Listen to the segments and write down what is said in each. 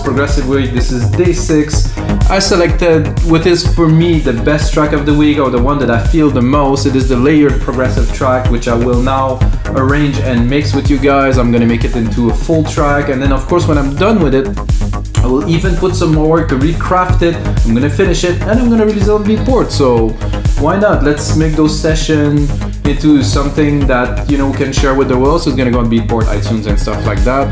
progressive week. This is day 6. I selected what is for me the best track of the week, or the one that I feel the most. It is the layered progressive track, which I will now arrange and mix with you guys. I'm gonna make it into a full track, and then of course when I'm done with it, I will even put some more work to recraft it. I'm gonna finish it and I'm gonna release it on Beatport. So why not? Let's make those sessions into something that, you know, we can share with the world. So it's gonna go on Beatport, iTunes and stuff like that.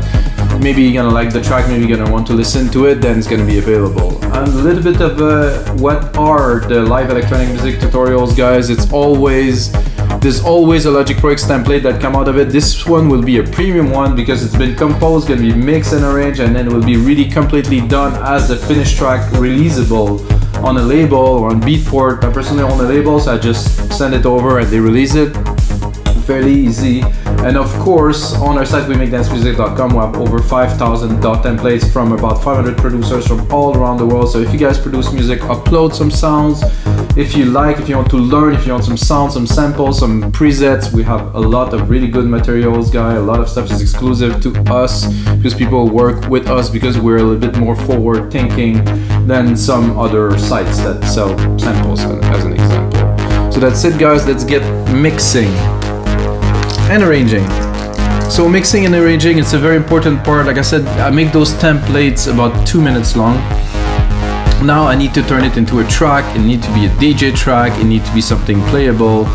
Maybe you're gonna like the track, maybe you're gonna want to listen to it, then it's gonna be available. And a little bit of what are the live electronic music tutorials, guys. There's always a Logic Pro X template that come out of it. This one will be a premium one because it's been composed, gonna be mixed and arranged, and then it will be really completely done as a finished track, releasable on a label or on Beatport. I personally own a label, so I just send it over and they release it. Fairly easy. And of course, on our site, WeMakeDanceMusic.com, we have over 5,000 dot templates from about 500 producers from all around the world. So if you guys produce music, upload some sounds. If you want to learn, if you want some sounds, some samples, some presets, we have a lot of really good materials, guys. A lot of stuff is exclusive to us because people work with us because we're a little bit more forward thinking than some other sites that sell samples, as an example. So that's it, guys. Let's get mixing and arranging. So mixing and arranging, it's a very important part. Like I said, I make those templates about 2 minutes long. Now I need to turn it into a track. It needs to be a DJ track. It needs to be something playable.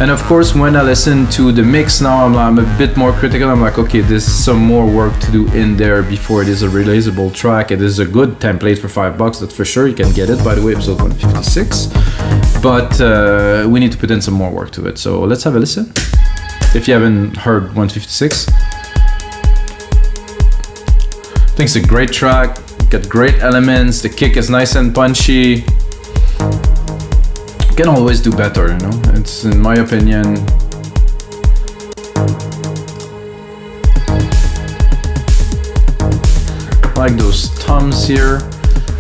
And of course, when I listen to the mix now, I'm a bit more critical. I'm like, okay, there's some more work to do in there before it is a releasable track. It is a good template for $5, that's for sure. You can get it, by the way, episode 156. But we need to put in some more work to it. So let's have a listen. If you haven't heard 156, I think it's a great track. Got great elements. The kick is nice and punchy. Can always do better, you know. It's, in my opinion, I like those toms here.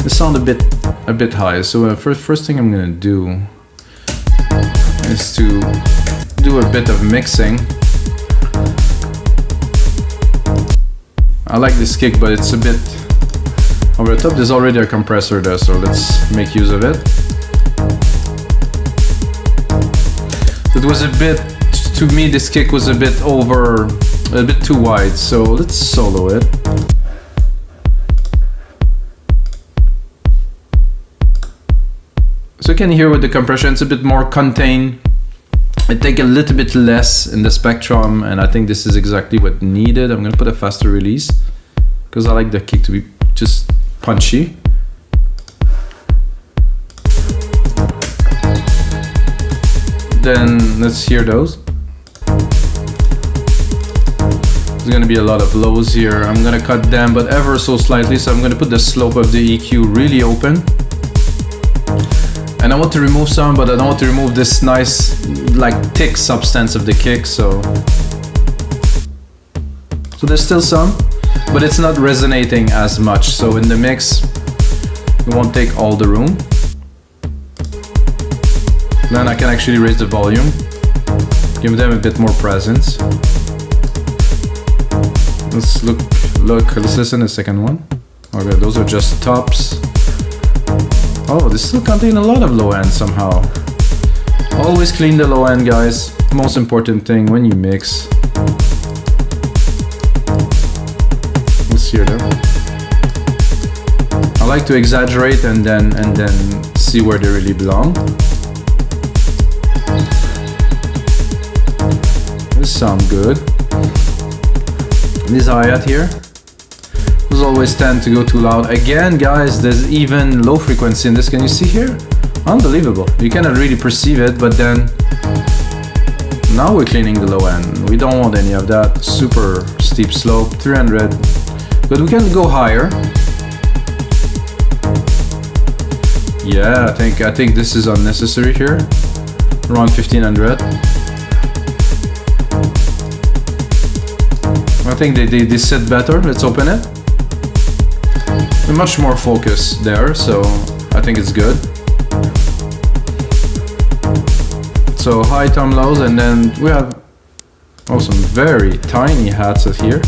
They sound a bit high. So first thing I'm gonna do is to do a bit of mixing. I like this kick, but it's a bit over the top. There's already a compressor there, so let's make use of it. It was a bit, to me, this kick was a bit too wide, so let's solo it. So you can hear with the compression, it's a bit more contained. I take a little bit less in the spectrum, and I think this is exactly what needed. I'm gonna put a faster release because I like the kick to be just punchy. Then let's hear those. There's gonna be a lot of lows here. I'm gonna cut them, but ever so slightly. So I'm gonna put the slope of the EQ really open. And I want to remove some, but I don't want to remove this nice, like, thick substance of the kick, so there's still some, but it's not resonating as much. So in the mix, it won't take all the room. Then I can actually raise the volume, give them a bit more presence. Let's let's listen to the second one. Okay, those are just tops. Oh, they still contain a lot of low end somehow. Always clean the low end, guys. Most important thing when you mix. Let's hear them. I like to exaggerate and then see where they really belong. This sound good. This hi-hat here. Those always tend to go too loud. Again, guys, there's even low frequency in this. Can you see here? Unbelievable. You cannot really perceive it, but then now we're cleaning the low end. We don't want any of that. Super steep slope, 300. But we can go higher. Yeah, I think this is unnecessary here. Around 1500. I think they sit better. Let's open it. Much more focus there, so I think it's good. So high tom lows, and then we have some very tiny hats here.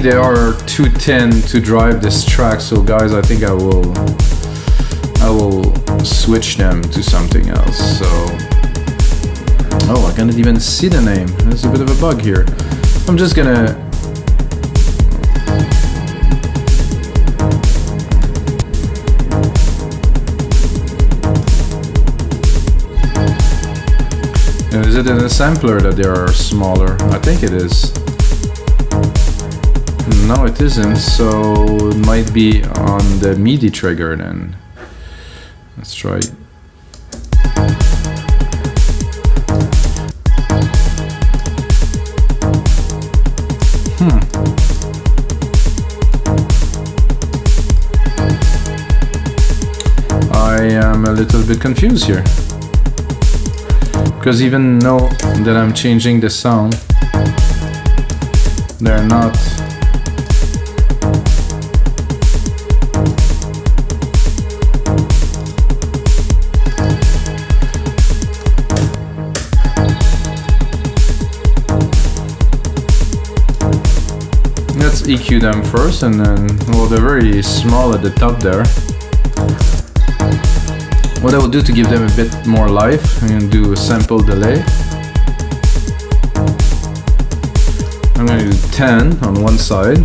they are too thin to drive this track, so guys, I think I will switch them to something else. So, oh, I cannot even see the name. There's a bit of a bug here. I'm just gonna is it in the sampler that they are smaller? I think it is. No, it isn't, so it might be on the MIDI trigger then. Let's try. I am a little bit confused here. Because even though that I'm changing the sound, they're not. Let's EQ them first, and then, well, they're very small at the top there. What I will do to give them a bit more life, I'm going to do a sample delay. I'm going to do 10 on one side,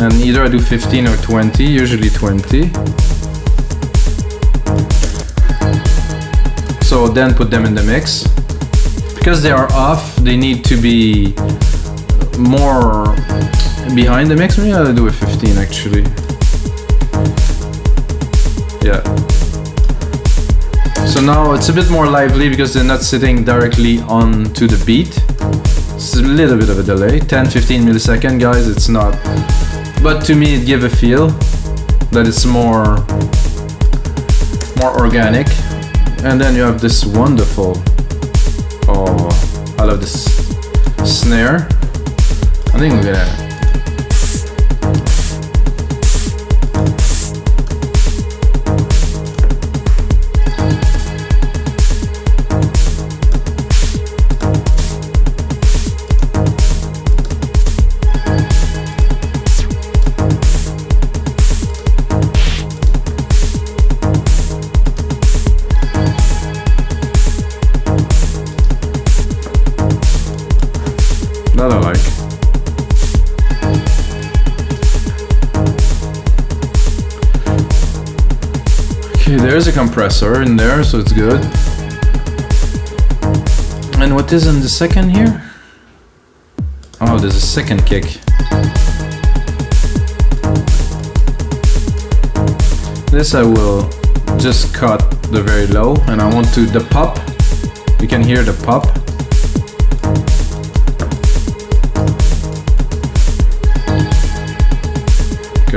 and either I do 15 or 20, usually 20. So then put them in the mix. Because they are off, they need to be more behind the mix. Maybe I'll do a 15 actually. Yeah. So now it's a bit more lively because they're not sitting directly onto the beat. It's a little bit of a delay, 10-15 millisecond, guys. It's not, but to me it gives a feel that it's more organic. And then you have this wonderful, oh, I love this snare. I think we're gonna. That I like. Okay, there's a compressor in there, so it's good. And what is in the second here? Oh, there's a second kick. This I will just cut the very low, and I want to the pop. You can hear the pop.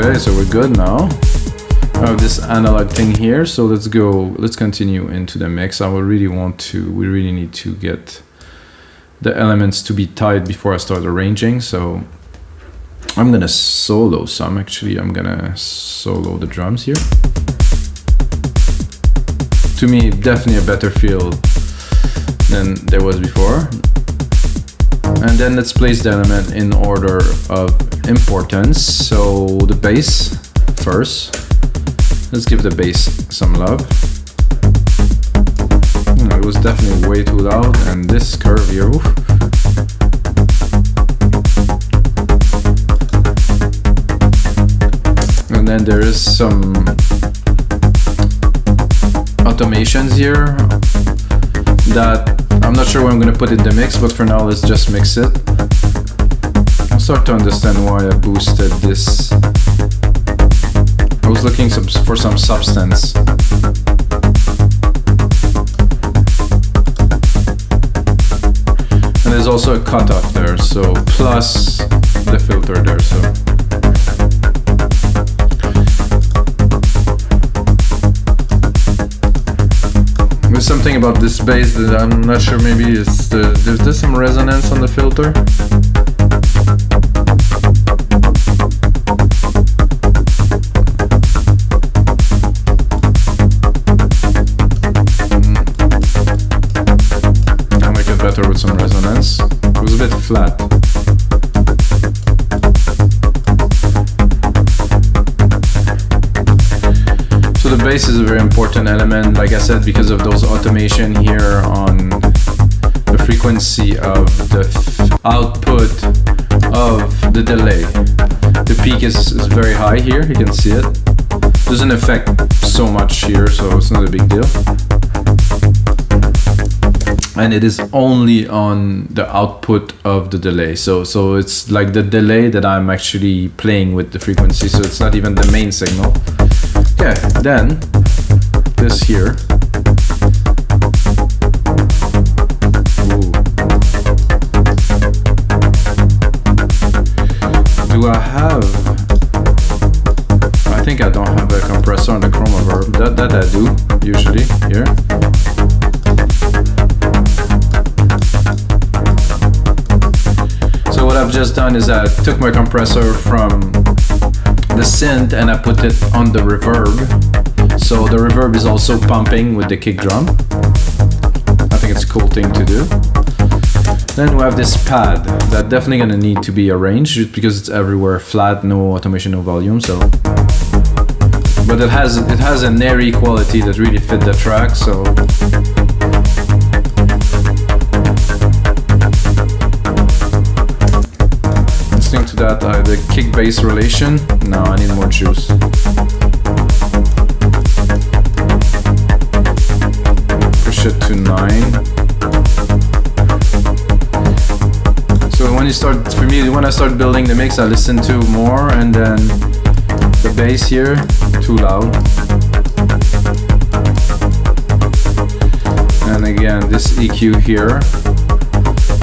Okay, so we're good now. I have this analog thing here, so let's continue into the mix. we really need to get the elements to be tight before I start arranging, so I'm gonna solo some. Actually, I'm gonna solo the drums here. To me, definitely a better feel than there was before. And then let's place the element in order of importance. So the bass first. Let's give the bass some love. It was definitely way too loud, and this curve here. Oof. And then there is some automations here that I'm not sure where I'm gonna put in the mix, but for now let's just mix it. I'll start to understand why I boosted this. I was looking for some substance. And there's also a cutoff there, so plus the filter there, so. There's something about this bass that I'm not sure, maybe it's there's some resonance on the filter. I'll make it better with some resonance. It was a bit flat. bass is a very important element, like I said, because of those automation here on the frequency of the output of the delay. The peak is very high here, you can see it. Doesn't affect so much here, so it's not a big deal. And it is only on the output of the delay. So it's like the delay that I'm actually playing with the frequency, so it's not even the main signal. Okay, then this here. Ooh. Do I have? I think I don't have a compressor on the Chroma Verb. That I do usually here. So what I've just done is I took my compressor from the synth and I put it on the reverb. So the reverb is also pumping with the kick drum. I think it's a cool thing to do. Then we have this pad that definitely gonna need to be arranged because it's everywhere, flat, no automation, no volume. So, but it has an airy quality that really fit the track. So. Listening to that, the kick bass relation. No, I need more juice. Push it to 9. So when I start building the mix, I listen to more, and then the bass here, too loud. And again, this EQ here.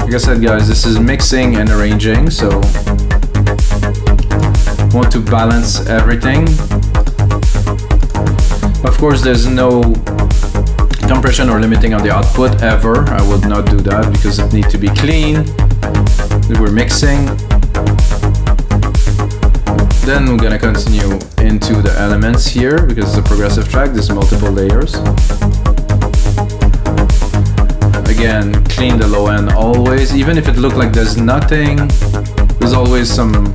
Like I said, guys, this is mixing and arranging, so want to balance everything. Of course, there's no compression or limiting on the output ever. I would not do that because it needs to be clean. We're mixing. Then we're gonna continue into the elements here because it's a progressive track. There's multiple layers. Again, clean the low end always, even if it looks like there's nothing, there's always some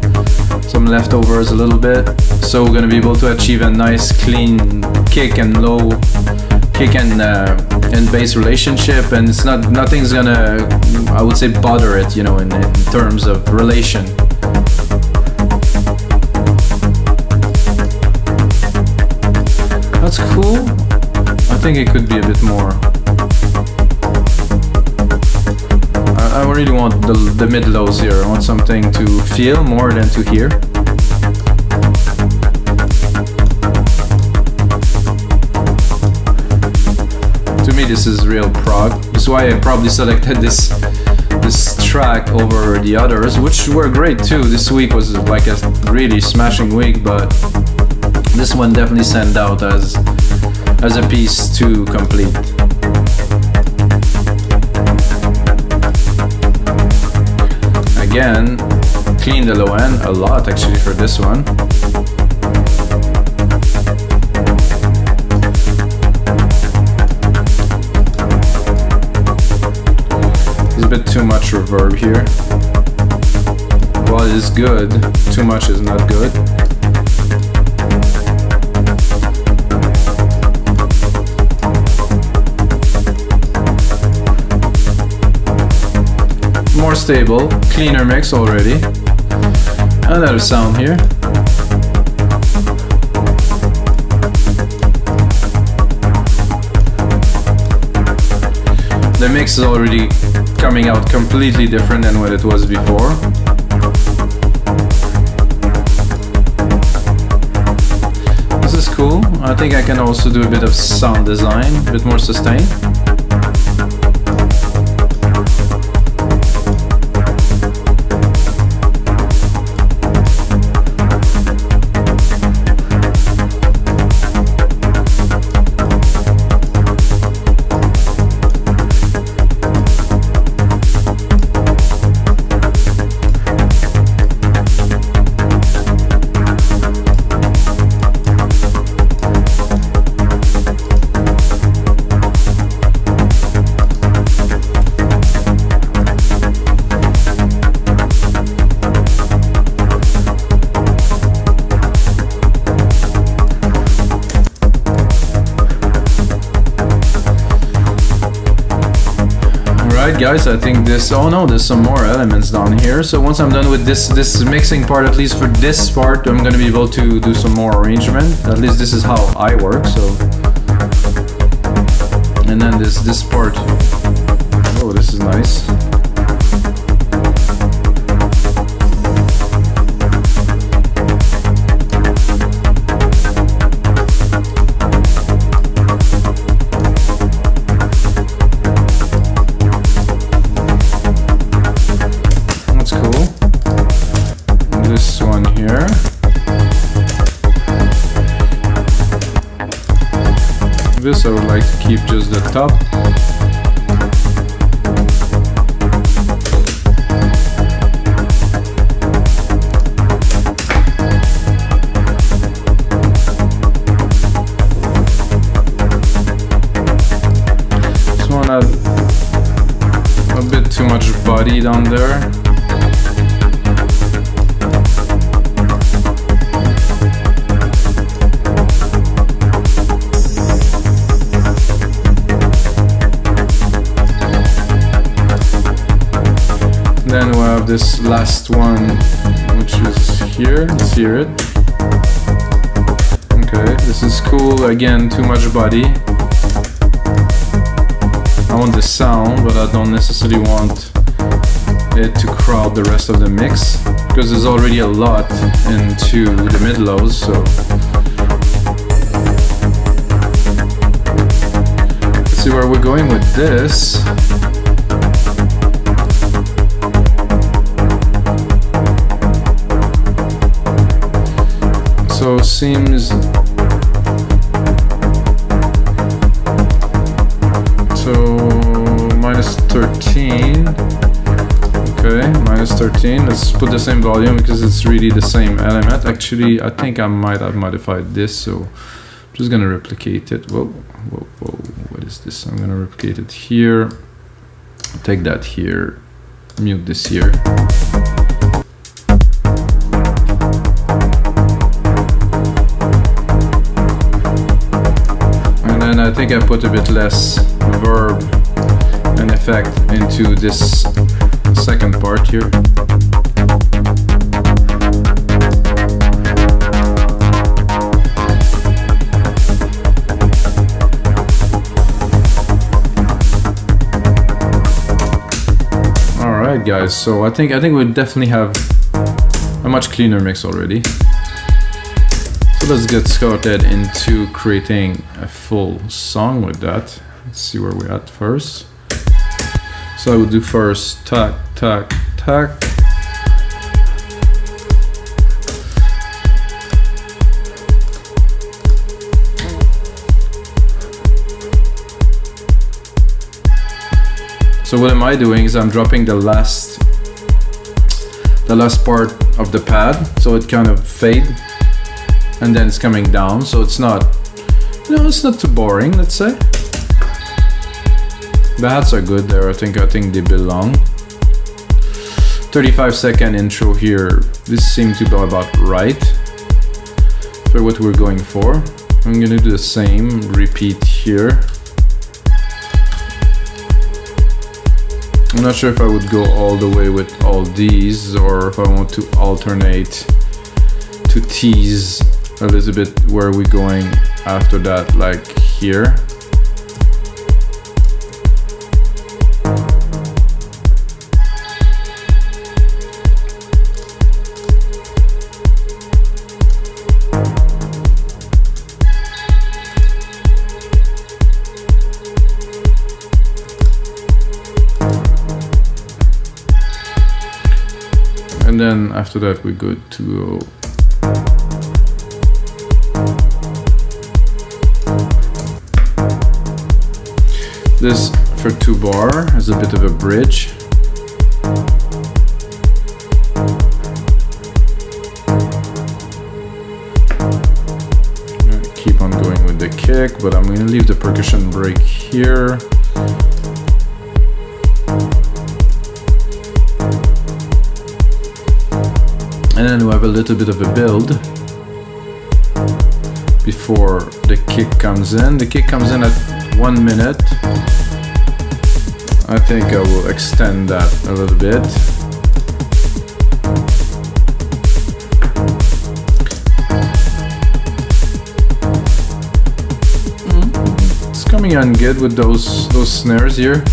leftovers a little bit. So we're gonna be able to achieve a nice clean kick and low kick and bass relationship, and it's nothing's gonna, I would say, bother it, you know, in terms of relation. That's cool. I think it could be a bit more. I really want the mid-lows here. I want something to feel more than to hear. To me, this is real prog. That's why I probably selected this track over the others, which were great too. This week was like a really smashing week, but this one definitely stand out as a piece to complete. Again, clean the low end a lot actually for this one. There's a bit too much reverb here. While it is good, too much is not good. More stable, cleaner mix already. Another sound here. The mix is already coming out completely different than what it was before. This is cool. I think I can also do a bit of sound design, a bit more sustain. Alright guys, I think this, oh no, there's some more elements down here. So once I'm done with this mixing part, at least for this part, I'm gonna be able to do some more arrangement. At least this is how I work, so. And then this part, oh, this is nice. This I would like to keep just the top. This one had a bit too much body down there. Then we'll have this last one, which is here. Let's hear it. Okay, this is cool. Again, too much body. I want the sound, but I don't necessarily want it to crowd the rest of the mix, because there's already a lot into the mid-lows, so. Let's see where we're going with this. So seems so -13. Okay, -13. Let's put the same volume because it's really the same element. Actually, I think I might have modified this, so I'm just gonna replicate it. Whoa, whoa, whoa! What is this? I'm gonna replicate it here. Take that here. Mute this here. I think I put a bit less verb and effect into this second part here. All right, guys. So I think we definitely have a much cleaner mix already. So let's get started into creating a full song with that. Let's see where we're at first. So I would do first tack, tack, tack. So what am I doing is I'm dropping the last part of the pad, so it kind of fade. And then it's coming down, so it's not, it's not too boring, let's say. The hats are good there, I think they belong. 35-second intro here. This seems to be about right for what we're going for. I'm gonna do the same, repeat here. I'm not sure if I would go all the way with all these, or if I want to alternate to tease a little bit where we're going after that, like here. And then after that we're good to go. This for 2 bar is a bit of a bridge. Keep on going with the kick, but I'm gonna leave the percussion break here. And then we have a little bit of a build before the kick comes in. The kick comes in at 1 minute. I think I will extend that a little bit. It's coming on good with those snares here.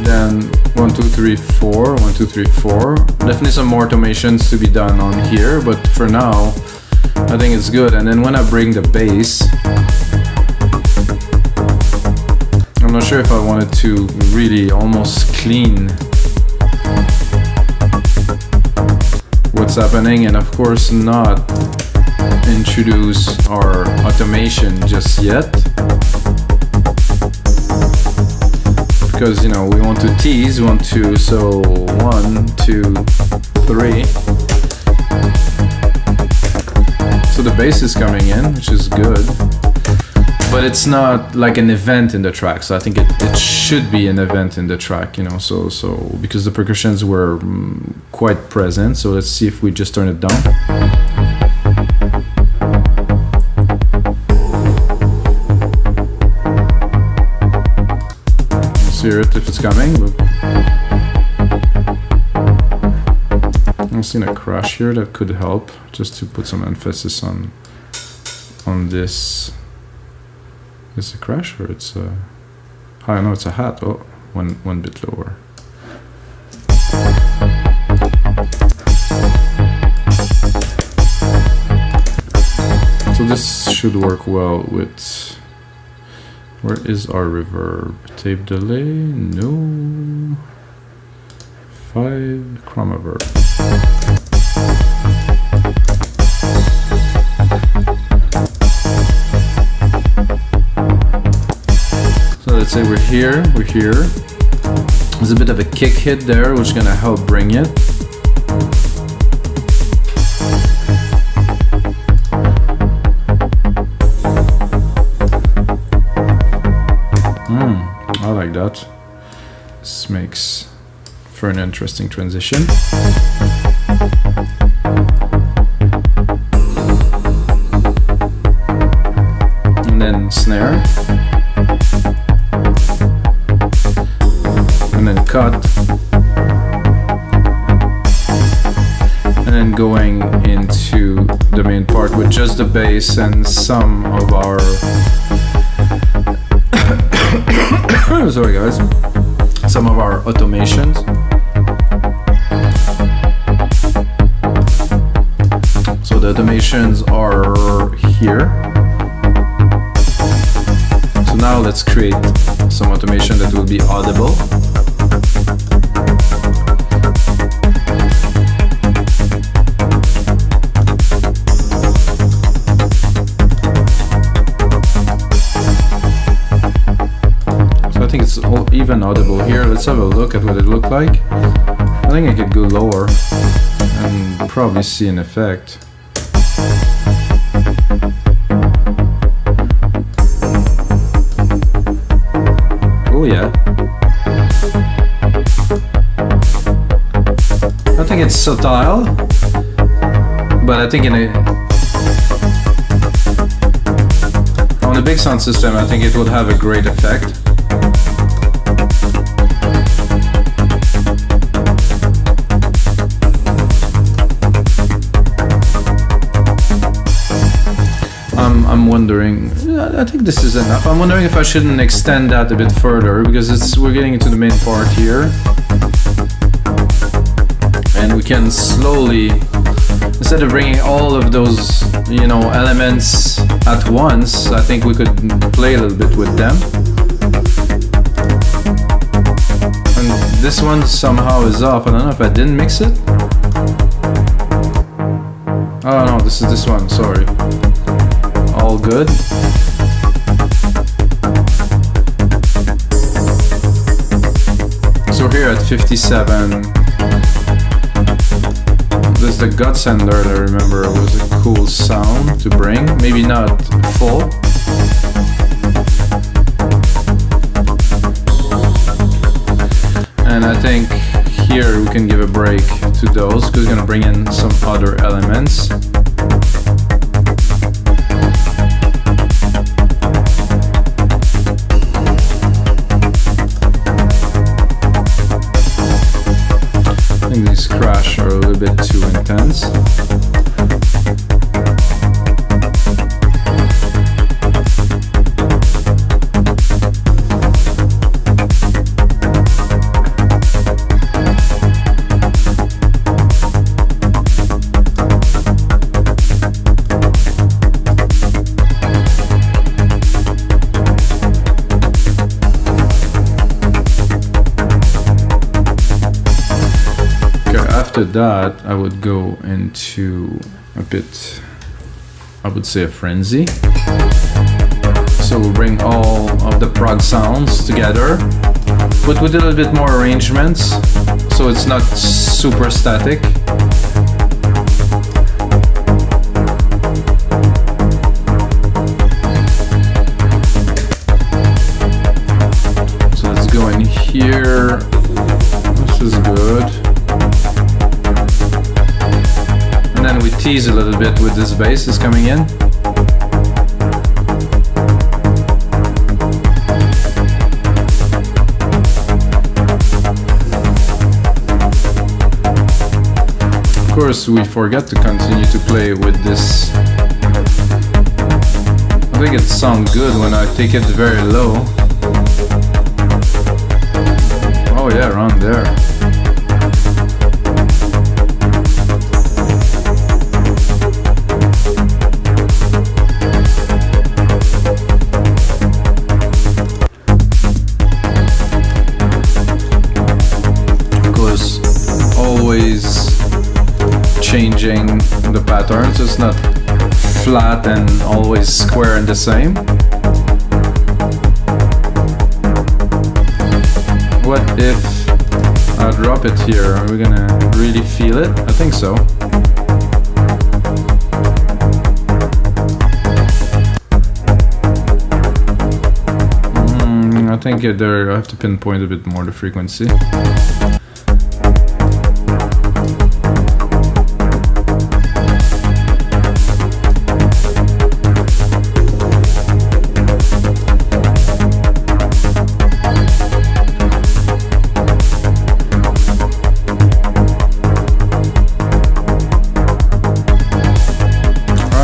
Then 1, 2, 3, 4, 1, 2, 3, 4. Definitely some more automations to be done on here, but for now, I think it's good. And then when I bring the bass, I'm not sure if I wanted to really almost clean what's happening, and of course not introduce our automation just yet. Because, you know, we want to tease, we want to, so 1, 2, 3. So the bass is coming in, which is good. But it's not like an event in the track, so I think it should be an event in the track, you know, so because the percussions were quite present, so let's see if we just turn it down. Hear it if it's coming. I'm seeing a crash here that could help, just to put some emphasis on this. Is it a crash or it's a? I know it's a hat. Oh, one bit lower. So this should work well with. Where is our reverb? Tape delay? No. 5 chroma verb. So let's say we're here. There's a bit of a kick hit there, which is gonna help bring it. I like that. This makes for an interesting transition. And then snare. And then cut. And then going into the main part with just the bass and some of our sorry guys, some of our automations. So the automations are here. So now let's create some automation that will be audible. I think it's even audible here. Let's have a look at what it looked like. I think I could go lower and probably see an effect. Oh yeah. I think it's subtle, but I think on a big sound system, I think it would have a great effect. I'm wondering, I think this is enough. I'm wondering if I shouldn't extend that a bit further, because we're getting into the main part here. And we can slowly, instead of bringing all of those, you know, elements at once, I think we could play a little bit with them. And this one somehow is off. I don't know if I didn't mix it. Oh no, this is this one, sorry. All good. So here at 57, there's the gut sender that I remember was a cool sound to bring. Maybe not full. And I think here we can give a break to those because we're gonna bring in some other elements. think these crash are a little bit too intense. After that, I would go into a bit, I would say, a frenzy. So we'll bring all of the prog sounds together, but with a little bit more arrangements, so it's not super static. So let's go in here. This is good. And then we tease a little bit with this bass is coming in. Of course, we forget to continue to play with this. I think it sounds good when I take it very low. Oh yeah, around there. Changing the pattern, so it's not flat and always square and the same. What if I drop it here? Are we gonna really feel it? I think so. I think there I have to pinpoint a bit more the frequency.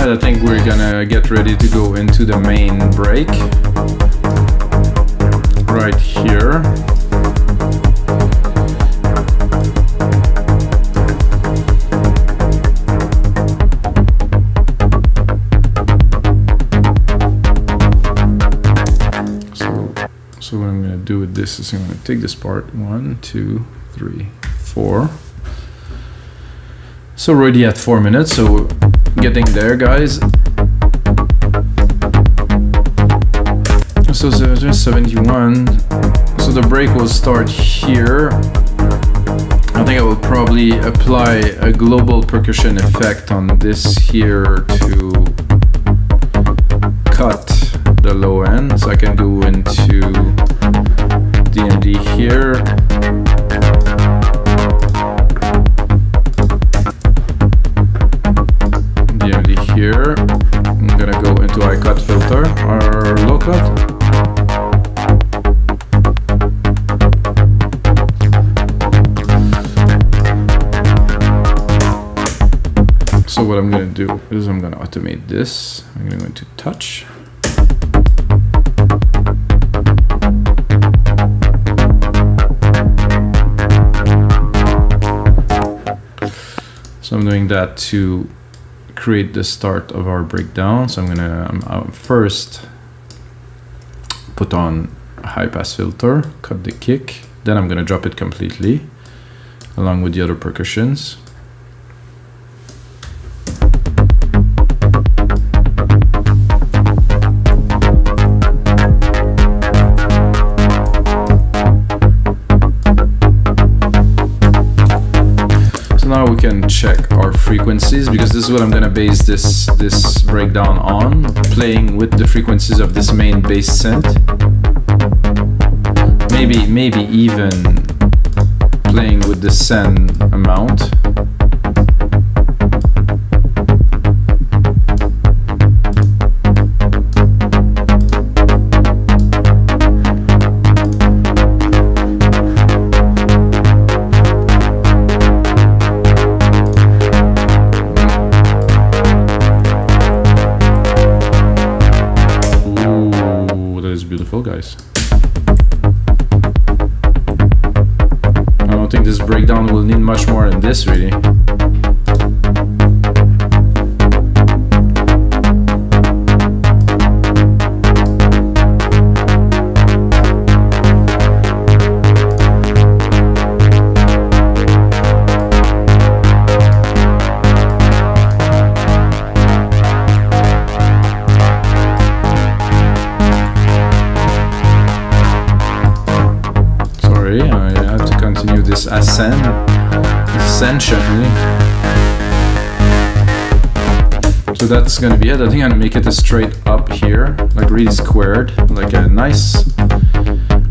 I think we're gonna get ready to go into the main break right here. So what I'm gonna do with this is I'm gonna take this part 1, 2, 3, 4. So we're already at 4 minutes, so getting there, guys. So there's 71. So the break will start here. I think I will probably apply a global percussion effect on this here to cut the low end. So I can go into DMD here. Here, I'm gonna go into high cut filter or low cut. So what I'm gonna do is I'm gonna automate this. I'm gonna go into touch. So I'm doing that to create the start of our breakdown. So I'm gonna first put on a high pass filter, cut the kick, then I'm gonna drop it completely along with the other percussions. Now we can check our frequencies, because this is what I'm gonna base this breakdown on, playing with the frequencies of this main bass synth. Maybe even playing with the send amount. beautiful, guys. I don't think this breakdown will need much more than this, really. Ascension. So that's gonna be it. I think I'm gonna make it a straight up here, like really squared, like a nice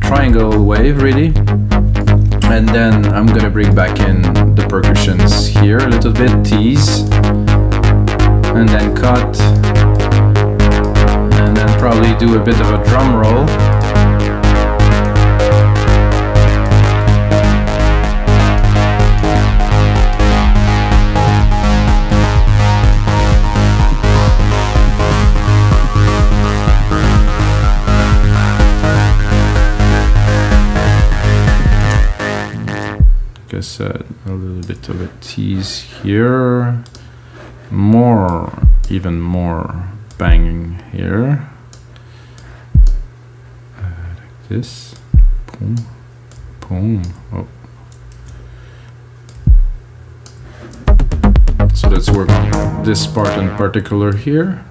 triangle wave, really. And then I'm gonna bring back in the percussions here a little bit, tease, and then cut, and then probably do a bit of a drum roll. Like I said, a little bit of a tease here, even more banging here, like this, boom, boom. Oh. So let's work on this part in particular here.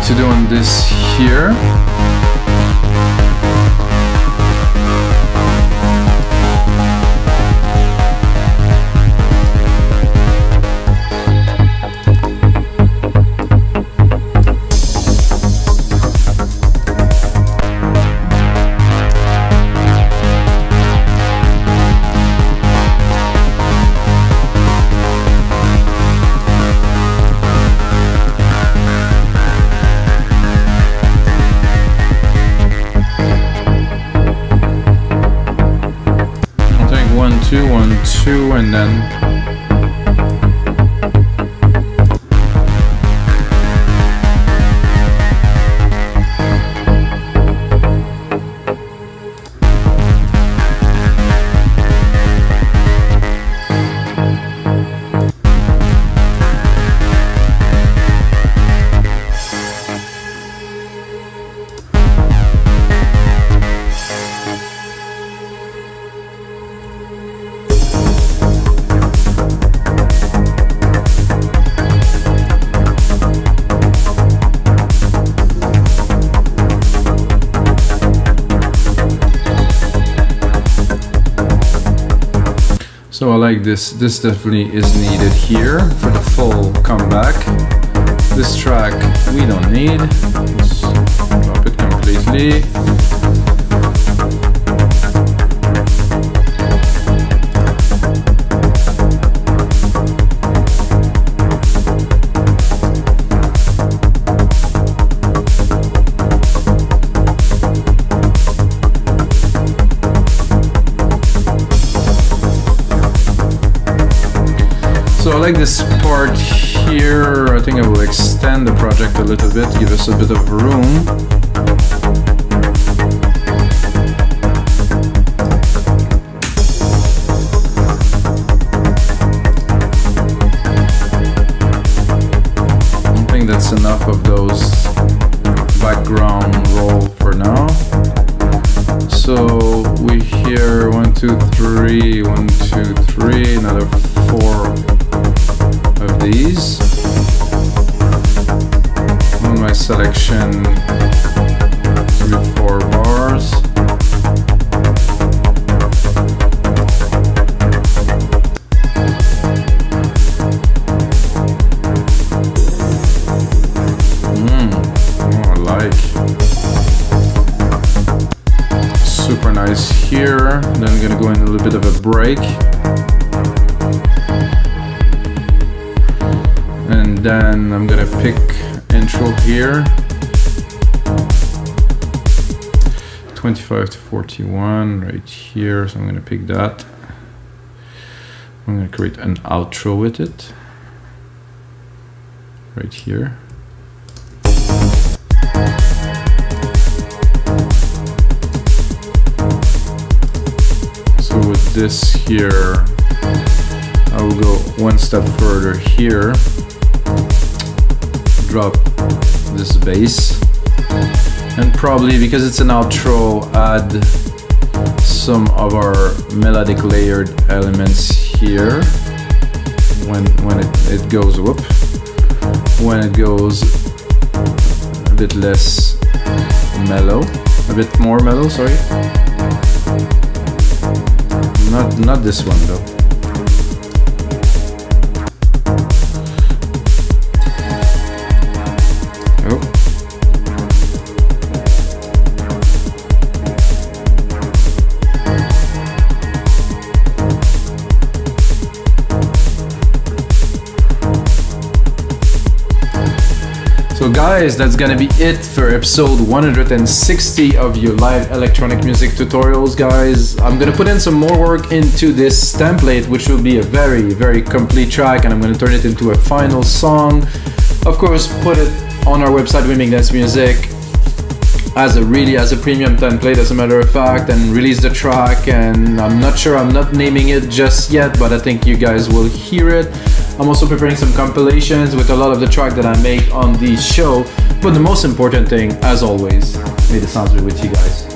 To doing this here. Two, and then so I like this. This definitely is needed here for the full comeback. This track we don't need. Let's drop it completely. like this part here. I think I will extend the project a little bit, give us a bit of room. I think that's enough of those background roll for now. So we hear 1, 2, 3, 1, 2, 3, another 4 of these. On my selection, 3, 4 bars. Super nice here. Then I'm gonna go in a little bit of a break. And then I'm gonna pick intro here. 25 to 41 right here. So I'm gonna pick that. I'm gonna create an outro with it. Right here. So with this here, I will go one step further here, drop this bass, and probably, because it's an outro, add some of our melodic layered elements here when it goes whoop, when it goes a bit less mellow, a bit more mellow, sorry. Not this one though. Oh. So guys, that's gonna be it for episode 160 of your live electronic music tutorials, guys. I'm gonna put in some more work into this template, which will be a very, very complete track, and I'm gonna turn it into a final song. Of course, put it on our website, We Make Dance Music, as a premium template, as a matter of fact, and release the track. And I'm not naming it just yet, but I think you guys will hear it. I'm also preparing some compilations with a lot of the track that I make on the show. But the most important thing, as always, may the sounds be with you guys.